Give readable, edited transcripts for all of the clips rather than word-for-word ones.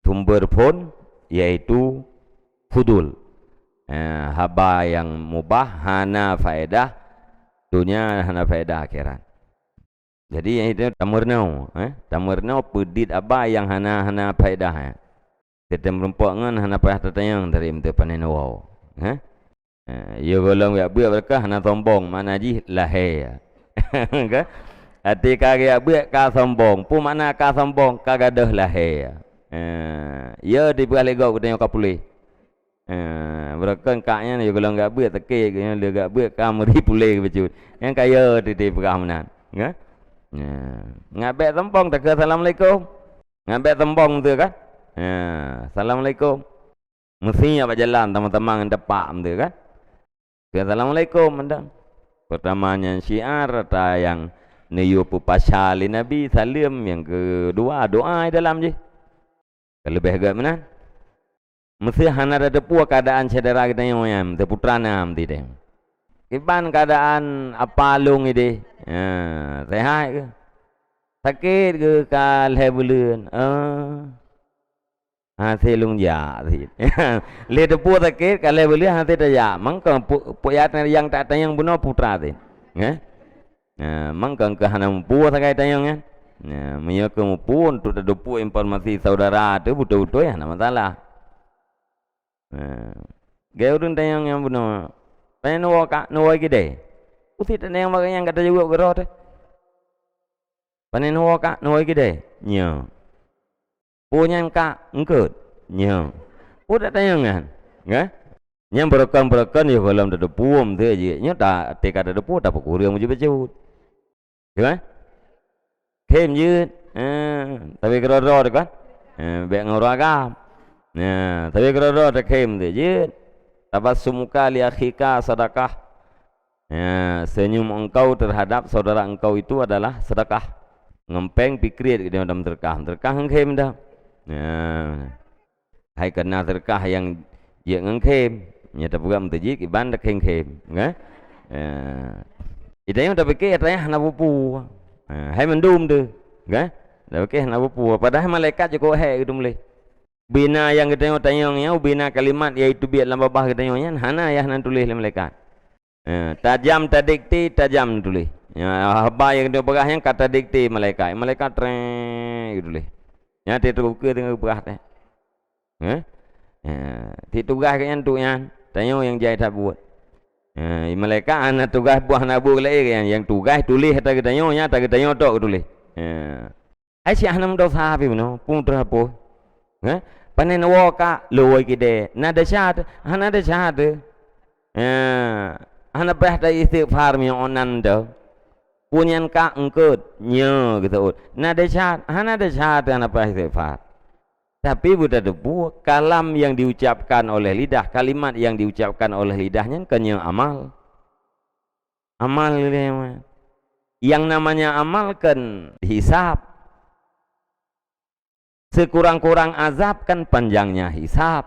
sumber pun yaitu fudul. Haba yang mubah hana faedah dunia, hana faedah akhirat. Jadi yang itu tamurnau, tamurnau pedit aba yang hana faedah. Kita merempak ngan hana faedah tatayang dari mte panenau. Ya golong ya buat mereka hana sombong mana ji lahir. Kan? Hati kagak buat ka sombong, pu mana ka sombong kagadah lahir. Ya di balik gau kita yang kapulih. Mereka kaknya ya golong gak buat tekik, dia gak buat kameri pulih becut. Yang kaya di peramanan. Kan? Ngabek sombong tak ke assalamualaikum. Ngabek sombong tu kan? Assalamualaikum. Mestinya apa jalan teman-teman depak tu kan? Assalamualaikum anda. Pertamanya syiar atau yang niyupu pasali Nabi salim, yang kedua doa dalam je. Lebih agak mana? Mesti hana ada puas keadaan saudara kita yang terputra nam tidak. Iban keadaan apa lung ini? Sehat ke? Sakit ke kalai bulan? Hati lung ya, lihat puas sakit kalai bulan hati tak ya. Mangkang puas yang tak tayang bunuh putra tu. Mangkang kehana puas sakit tayang kan? Menyokong pun tu ada puas informasi saudara tu betul-betul ya, nama masalah. Gaya urun tayang yang bunuh. Pengen nuwa gede. Uti tayang bagai yang kata juga gerot. Pengen nuwa gede. Nyo. Punya kak engkut. Nyo. Udah tayang kan? Nggak? Yang berekan ya kalau ada puam tu aja. Nyo tak tekad ada puam tak pukul yang maju becut. Kan? Kem je. Tapi gerot kan? Baik ngoragam. Tapi gerot tak kem tu je. Tabassumuka li akhika sedekah. Senyum engkau terhadap saudara engkau itu adalah sedekah. Ngempeng pikir di dalam terkah. Terkah ngkem dah. Hai kena terkah yang dia ngkem. Nyata program terjik iban dak ngkem, kan? Ida yang dah fikir tanya hana pupu. Hai mendum tu, kan? Dah fikir hana pupu. Padahal malaikat juga hai gitu mulai. Bina yang kita tanya bina kalimat iaitu biat dalam babah kita tanya hana ya hana tulis dalam malaikat. Tajam tadikti tajam tulis. Haba yang kita berah yang kata dikti malaikat. Malaikat treng tulis. Ya dia buka tengah berah teh. Ti tugas kan tu yang tanya yang jai tak buat. Malaikat ana tugas buah nabu lagi yang tugas tulis kata kita tanya tak kita tanya tok tulis. Ai si hanam dosa pi no pun terhapo. Panen waka luai kide nada syad hana ada syad hana bah da istighfar mi onan do punyan ka engkut nyo gitu nada syad hana ada syad hana bah istighfar. Tapi budak debu kalam yang diucapkan oleh lidah, kalimat yang diucapkan oleh lidahnya kenya amal yang namanya amal kan hisab. Sekurang-kurang azab kan panjangnya hisab.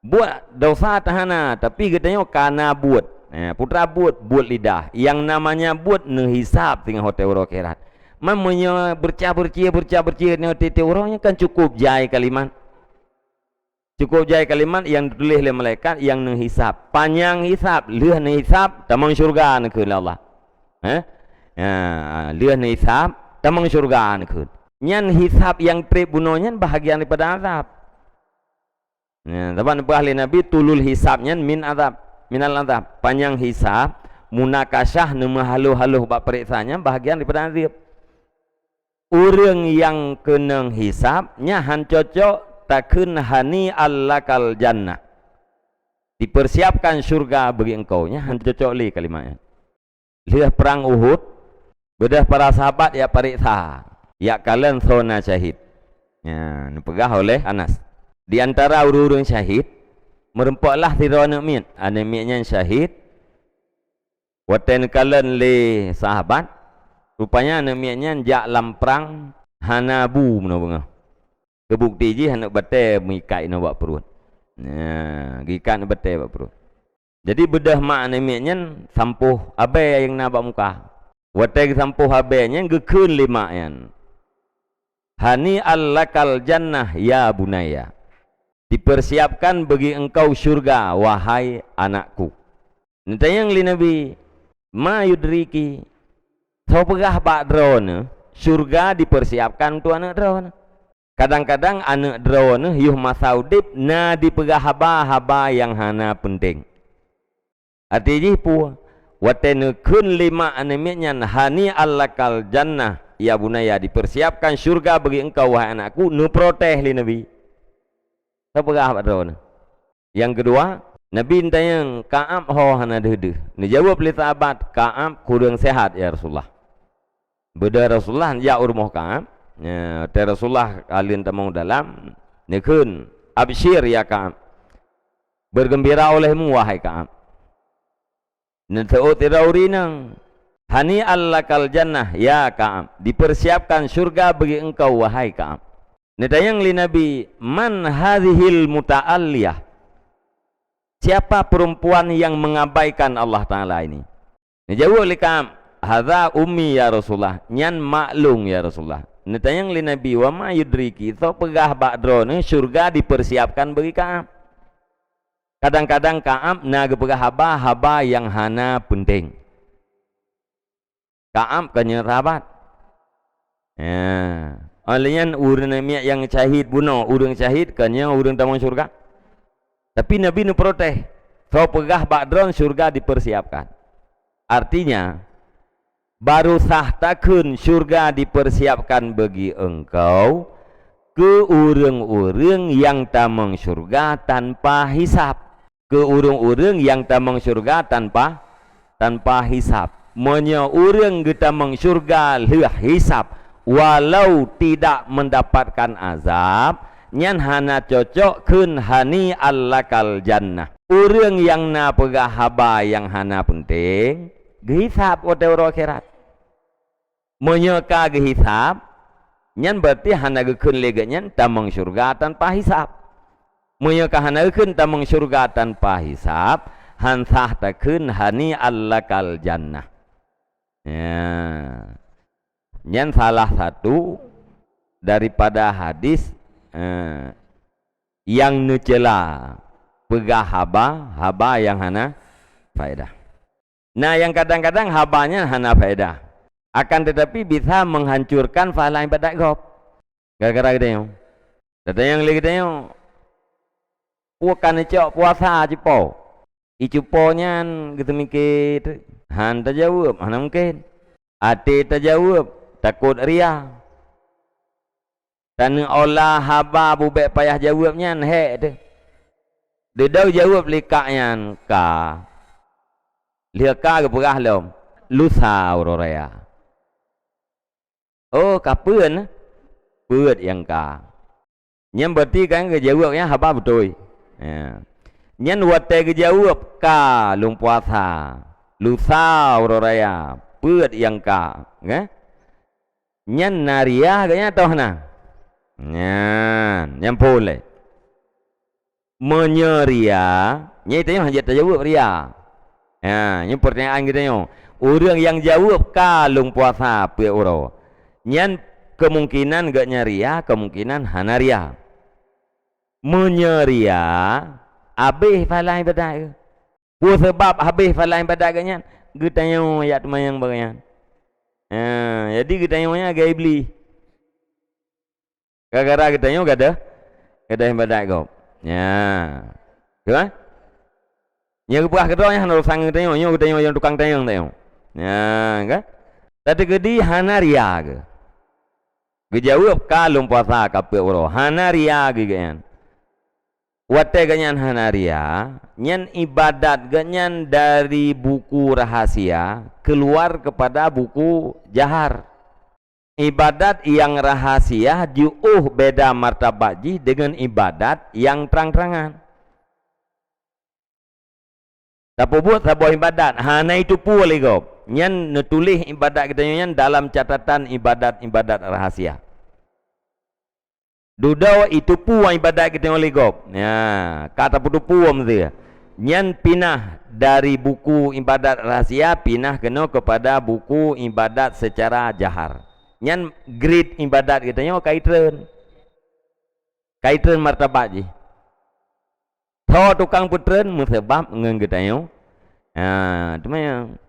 Buat dosa tahana tapi katanya kana buat. Putra buat lidah. Yang namanya buat nehisab dengan hotel akhirat. Mamanya bercah-bercia ni hotel orangnya kan cukup jai kalimat. Cukup jai kalimat yang ditulis oleh malaikat yang nehisab. Panjang hisab, leuh nehisab tamang syurga nekeun Allah. Leuh nehisab tamang syurga nekeun. Nyan hisab yang tribunonya bahagian daripada azab. Taban ahli Nabi tulul hisabnya minal azab. Panjang hisab, munakashah nema haluh-haluh bab periksanya bahagian daripada azab. Orang yang kena hisabnya han cocok takun hani allakal jannah. Dipersiapkan syurga bagi engkau nya han cocok li kalimatnya. Lihat perang Uhud, bedah para sahabat ya periksa. Ya kalian zona syahid. Dipegah oleh Anas. Di antara urung-urung syahid, merempaklah tirana miat. Ada miatnya syahid. Waten kalian le sahabat. Rupanya ada miatnya jak lam perang hanabu menabungah. Kebukti ji hendak bate mengikat nak buat perut. Gikat nak bate buat perut. Jadi bedah mak ada miatnya sampuh abai yang nak buat muka. Waten sampuh abainya gekun lima yan. Hani allakal jannah ya bunaya. Dipersiapkan bagi engkau syurga wahai anakku. Nentayang li Nabi, ma yudriki. Tau pegah bak drone, syurga dipersiapkan tu anak drone. Kadang-kadang anak drone yuh masaudip na dipegah haba-haba yang hana penting. Artinya pu watene kun lima anemnya hani allakal jannah ya bunaya, dipersiapkan syurga bagi engkau wahai anakku, nu proteh li Nabi. Tapagah drone. Yang kedua, Nabi tanya Ka'ab ho hana deuh. Ni jawab li sahabat, Ka'ab kurang sehat ya Rasulullah. Beda Rasulullah ya urmoh Ka'ab. Ya, Rasulullah alin tamang dalam nikun absyir ya Ka'ab. Bergembira olehmu wahai Ka'ab. Nenteu tirawrinang hani allakal jannah ya Ka'ab, dipersiapkan surga bagi engkau wahai Ka'ab. Netayang li Nabi, man hadhil muta'alliyah, siapa perempuan yang mengabaikan Allah Ta'ala ini? Jawab li Ka'ab, hadza ummi ya Rasulullah, nyan maklum ya Rasulullah. Netayang li Nabi, wa ma yudriki, so pegah ba'drone surga dipersiapkan bagi Ka'ab. Kadang-kadang Ka'ab na gepegah haba yang hana penting. Ka'ab kanya sahabat. Ya. Olehnya urang yang syahid bunuh, urang syahid kanya urang tamang surga. Tapi Nabi nu protes. So pegah ba'dron surga dipersiapkan. Artinya baru sah takun surga dipersiapkan bagi engkau ke urang-urang yang tamang surga tanpa hisab. Ke urang-urang yang tamang surga tanpa hisab. Monya urang getamang surga leuh hisab walau tidak mendapatkan azab, nyan hana cocok kun hani allakal jannah. Urang yang na pegah haba yang hana penting gehisab wate uro akhirat. Monya ka gehisab nyan berarti hana gekun legenyan tamang surga tanpa hisab. Monya ka hana gekun tamang surga tanpa hisab, hansah takun hani allakal jannah. Ya. Yang salah satu daripada hadis yang nucela pegah haba yang hana faedah. Nah, yang kadang-kadang habanya hana faedah, akan tetapi bisa menghancurkan pahala ibadat gob. Gara-gara kita yang yang lagi kita yang bukan cok puasa cipo, icuponya gitu mikir, han terjawab, mana mungkin, ati terjawab. Takut ria. Dan olah haba bubek payah jawabnya hek tu. Dia dah jawab likaknya ka. Lihat ka ke perah lom. Lusa uroraya. Oh kapan? Peut yang ka. Nyam berarti kan ke jawabnya haba betul. Ya. Nyan wate ke jawab ka lung puasa. Lusa uroraya. Peut yang ka. Kan? Nyan naria kayaknya tahu na. Nyan, yang boleh. Menyeria, nya itu yang hanya terjawab ria. Ya, ini pertanyaan kita yang orang yang jawab kalung puasa pe oro. Nyan kemungkinan gak nyaria, kemungkinan hanaria. Menyeria, habis pahala ibadat. Pu sebab habis pahala ibadat kanya, kita yang ayat mayang bagian. Jadi kita yang agak iblis. Gara-gara kita yang gak ada ibadat kau. Ya, kan? Yang kepuas kedua yang harus sang kita yang tukang tayang tayang. Ya, kan? Tadi gedi hanaria ke. Gejawab kalung puasa kape oro hanaria ke kan. Wate ganyan hanaria, nyan ibadat ganyan dari buku rahasia keluar kepada buku jahar. Ibadat yang rahasia jauh beda martabatnya dengan ibadat yang terang-terangan. Tapi buat sebuah ibadat, hana itu pun lagi. Nyan nutulis ibadat kita nyan dalam catatan ibadat rahasia. Dudau itu pun ibadat kita yang ligop. Ya, kata putu puam dia. Nyan pinah dari buku ibadat rahasia pinah kena kepada buku ibadat secara jahar. Nyan grade ibadat katanya kaitren martabat je. Tho tukang putren musabab ngen katanya. Teman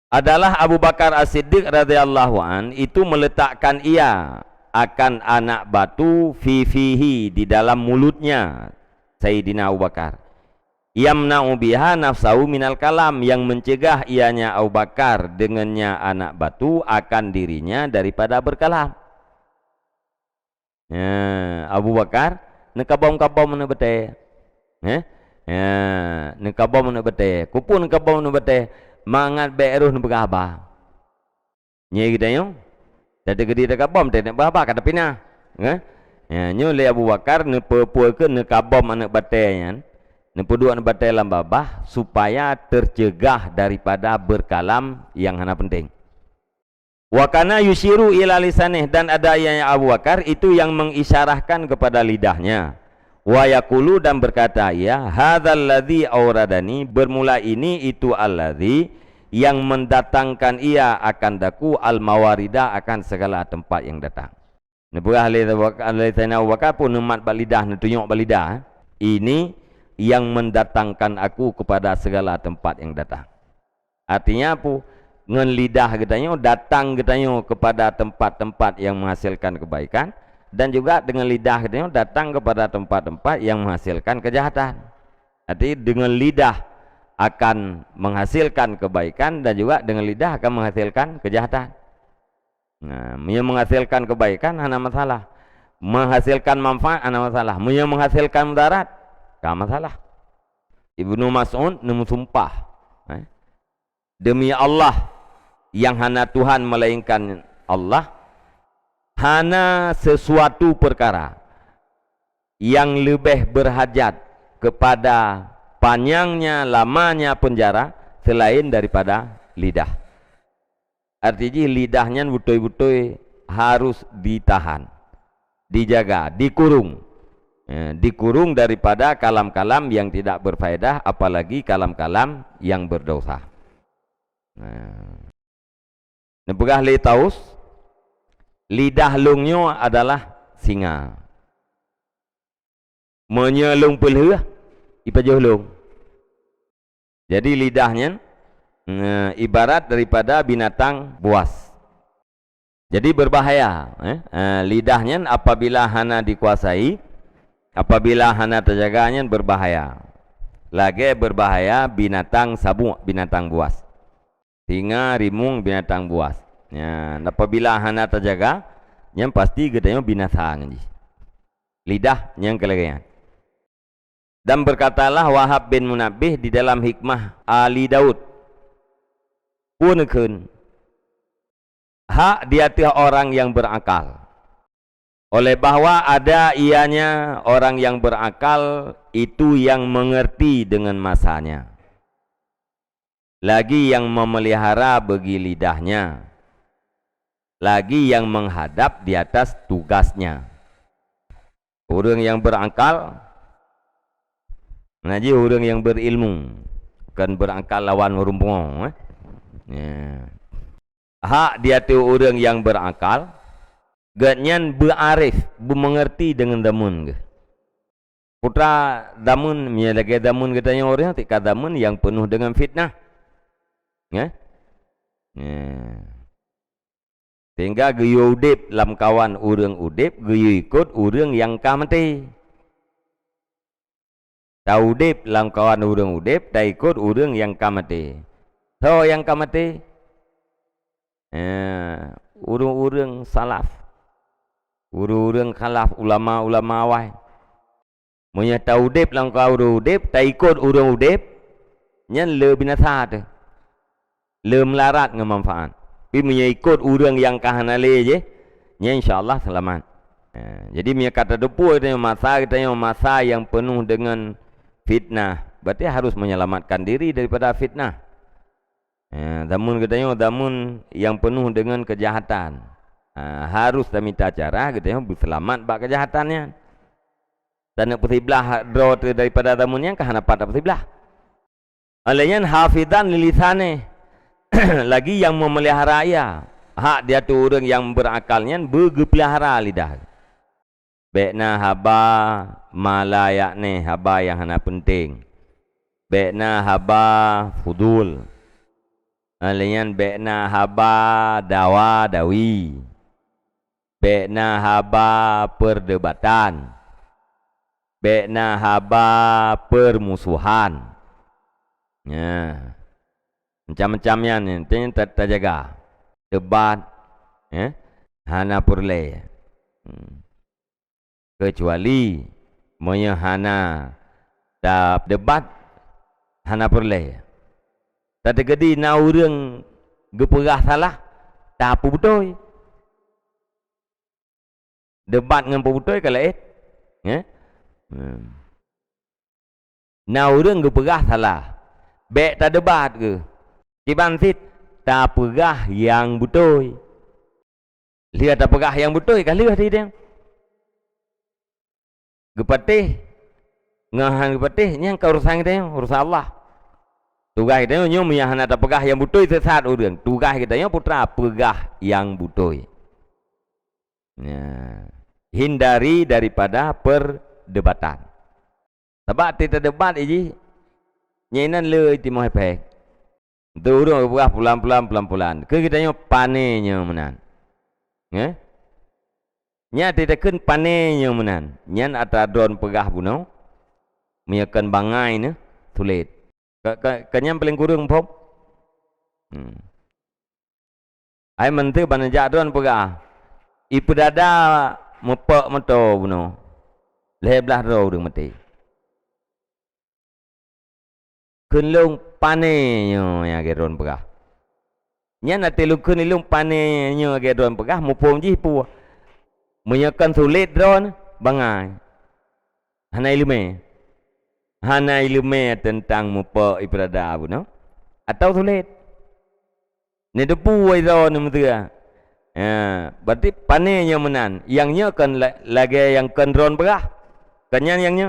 adalah Abu Bakar As-Siddiq radhiyallahu an itu meletakkan ia akan anak batu fihi di dalam mulutnya Sayyidina Abu Bakar. Yamna'u biha nafsahu minal kalam, yang mencegah ianya Abu Bakar dengannya anak batu akan dirinya daripada berkalam. Abu Bakar nekabom-kabom na bete. Nekabom na bete. Kupun nekabom na bete. Mangat beruh na bergaba. Nye kita yo. Tadi gede nekabom tadi bergaba kata pina. Nyo le Abu Bakar nepepue ke nekabom anak bete yan. Nepedua anak bete lam babah supaya tercegah daripada berkalam yang hana penting. Wa kana yushiru ila lisanih, dan ada yang Abu Bakar itu yang mengisyarahkan kepada lidahnya. Wa yaqulu, dan berkata ya, hadzal ladzi auradani, bermula ini itu alladzi yang mendatangkan ia akan daku al mawarida, akan segala tempat yang datang. Nebah ahli Abu Bakar pun nemat balidah, tunjuk balidah. Ini yang mendatangkan aku kepada segala tempat yang datang. Artinya apa? Ngen lidah katanya datang katanya kepada tempat-tempat yang menghasilkan kebaikan, dan juga dengan lidah katanya datang kepada tempat-tempat yang menghasilkan kejahatan. Artinya dengan lidah akan menghasilkan kebaikan, dan juga dengan lidah akan menghasilkan kejahatan. Nah, yang menghasilkan kebaikan hana masalah, menghasilkan manfaat hana masalah, yang menghasilkan mudarat tak masalah. Ibnu Mas'ud nemu sumpah demi Allah yang hana Tuhan melainkan Allah, hana sesuatu perkara yang lebih berhajat kepada panjangnya lamanya penjara selain daripada lidah. Artinya lidahnya betul-betul harus ditahan, dijaga, dikurung. Dikurung daripada kalam-kalam yang tidak berfaedah, apalagi kalam-kalam yang berdosa. Nepegah li taus, lidah lungnya adalah singa. Menyelung pelha ipajuh lung. Jadi lidahnya ibarat daripada binatang buas. Jadi berbahaya. Lidahnya apabila hana dikuasai, apabila hana terjaganya berbahaya. Lagi berbahaya binatang sabuk, binatang buas. Singa, rimung, binatang buas. Apabila hana terjaga, yang pasti katanya binatang. Lidah yang kelagayan. Dan berkatalah Wahab bin Munabbih di dalam hikmah Ali Daud. Punekun. Hak di hati orang yang berakal. Oleh bahwa ada ianya orang yang berakal itu yang mengerti dengan masanya, lagi yang memelihara bagi lidahnya, lagi yang menghadap di atas tugasnya. Orang yang berakal, ngaji orang yang berilmu, bukan berakal lawan rumpung. Hak di hati orang yang berakal, ganyan berarif, mengerti dengan damun ke. Putra damun, lagi damun katanya orang, tika damun yang penuh dengan fitnah. Sehingga geyo udip lam kawan orang udip, geyo ikut orang yang kamati. Tahu udip lam kawan orang udip, tak ikut orang yang kamati. So yang kamati, orang-orang salaf. Urang khalaf ulama-ulama awal. Monya tahu udip lang kau udip, tak ikut urang udip, nyan le binasa tu. Le melarat dengan manfaat. Tapi monya ikut urang yang kahanale je, nyan insya-Allah selamat. Jadi monya kata depu katanya masa yang penuh dengan fitnah. Berarti harus menyelamatkan diri daripada fitnah. Damun katanya damun yang penuh dengan kejahatan. Harus kita minta cara katanya berselamat bak kejahatannya. Dan nak bersiblah draw daripada damunnya kahana pada bersiblah. Alaiyan hafidhan lilisane lagi yang memelihara ia hak dia tu orang yang berakalnya bergepelihara lidah. Bekna haba malayak ni, haba yang hana penting. Bekna haba fudul. Alian bekna haba dawa dawi. Bekna haba perdebatan. Bekna haba permusuhan. Ya. Macam-macamnya ni, terjaga. Debat, hana purle. Kecuali monya hana debat, hana purle. Tadi gedi na urang geperah salah, tak apa betul. Debat dengan betul kalau na urang geperah salah. Bek tak debat ke? Kibansit tak perah yang betul. Lihat tak perah yang betul kalau dia. Gepatih ngahan gepatih nyang ka urusan kita urusan Allah. Tugas kita nyo yang hana tak perah yang betul sesat urang. Tugas kita nyo putra perah yang betul. Ya. Hindari daripada perdebatan. Sebab kita debat ini nyenan le timo hepek. Turun berah pelan-pelan. Ke kita nyo panenya menan. Nya tidak ken panenya menan. Nyan atadon perah buno. Miakan bangai ne sulit. Kenyam paling kurang pop. Ai menteu banajak don perah. Ipedada mepek meto buno. Leblah ro deng mati. Kenlung panenya yang gedon perah. Nya nak telukun ilung panenya gedon perah mupom ji pu. Menyakan sulit drone bangai. Hana ilmu tentang mupa ibrada abu no. Atau sulit. Ni depu ai drone mentua. Berarti panenya menan. Yangnya kan lagi yang kan drone perah. Kanyan yangnya.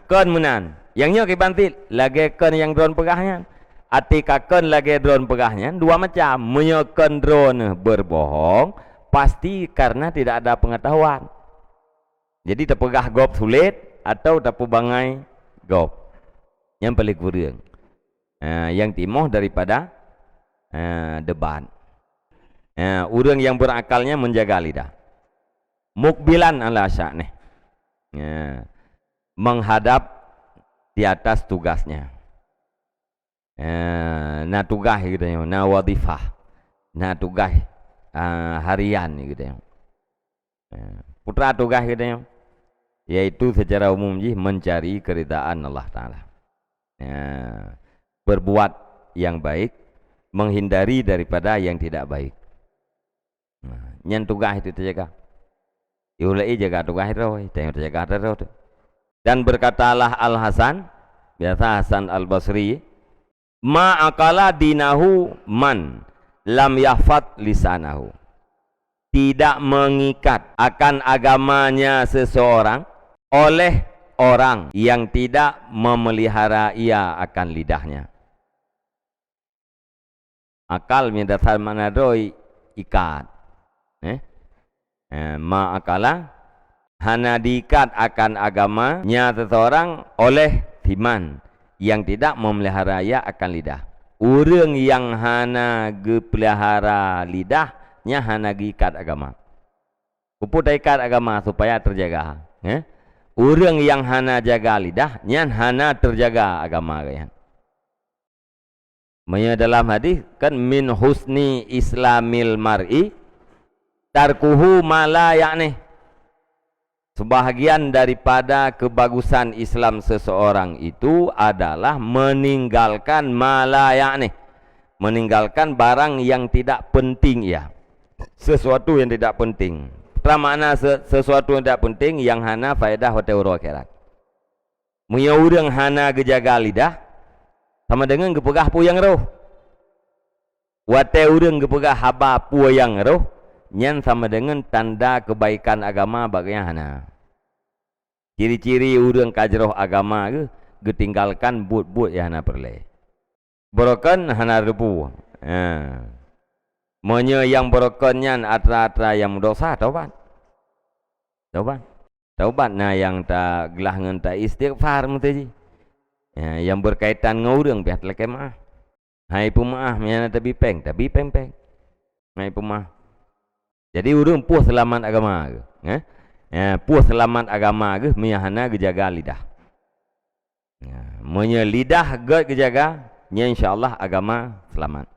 Kan menan. Yangnya ke bantit lagi kan yang drone perahnya. Atikakan lagi drone perahnya dua macam. Menyakan drone berbohong pasti karena tidak ada pengetahuan. Jadi terperah gop sulit atau terperbangai gop. Yang paling kurang. Yang timoh daripada debat. Orang yang berakalnya menjaga lidah. Mukbilan ala sya'nih. Menghadap di atas tugasnya. Na tugas gitu ya, na wadifah. Na tugas harian gitu ya. Putra tugas gitu ya. Yaitu secara umum mencari keridaan Allah Ta'ala. Berbuat yang baik, menghindari daripada yang tidak baik. Nyan tugas itu terjaga. Iulai jaga tugas itu, jangan terjaga terus. Dan berkatalah Al-Hasan, biasa Hasan Al-Basri, ma'akala dinahu man lam yahfad lisanahu. Tidak mengikat akan agamanya seseorang oleh orang yang tidak memelihara ia akan lidahnya. Akal dasar mana doi ikat. Ma'akala hana diikat akan agamanya seseorang oleh timan yang tidak memelihara ia akan lidah. Orang yang hana gepelihara lidahnya hana gikat agama. Kuput ikat agama supaya terjaga. Orang yang hana jaga lidahnya hana terjaga agama kalian. Maya dalam hadis kan min husni islamil mar'i tarkuhu ma la ya'ni. Sebahagian daripada kebagusan Islam seseorang itu adalah meninggalkan malayakni, meninggalkan barang yang tidak penting ya, sesuatu yang tidak penting. Makna sesuatu yang tidak penting yang hana faedah hotel akhirat. Munya urang hana gejaga lidah sama dengan gepegah puyang roh. Wate urang gepegah haba puyang roh, nyan sama dengan tanda kebaikan agama bagian hana. Ciri-ciri urang kajroh agama ke getinggalkan but-but yang hana perle. Borokan hana repu. Monya yang berokonnya atra-atra yang dosa taubat. Taubat nah yang tak gelah ngan tak istighfar mesti. Ya, yang berkaitan dengan urang pihak lek maaf. Hai pemaaf nya tapi peng. Hai pemaaf. Jadi urang puas selamat agama ke. Ya, puas selamat agama ke miyahana gejaga lidah. Ya, monya lidah ge gejaga nya insyaallah agama selamat.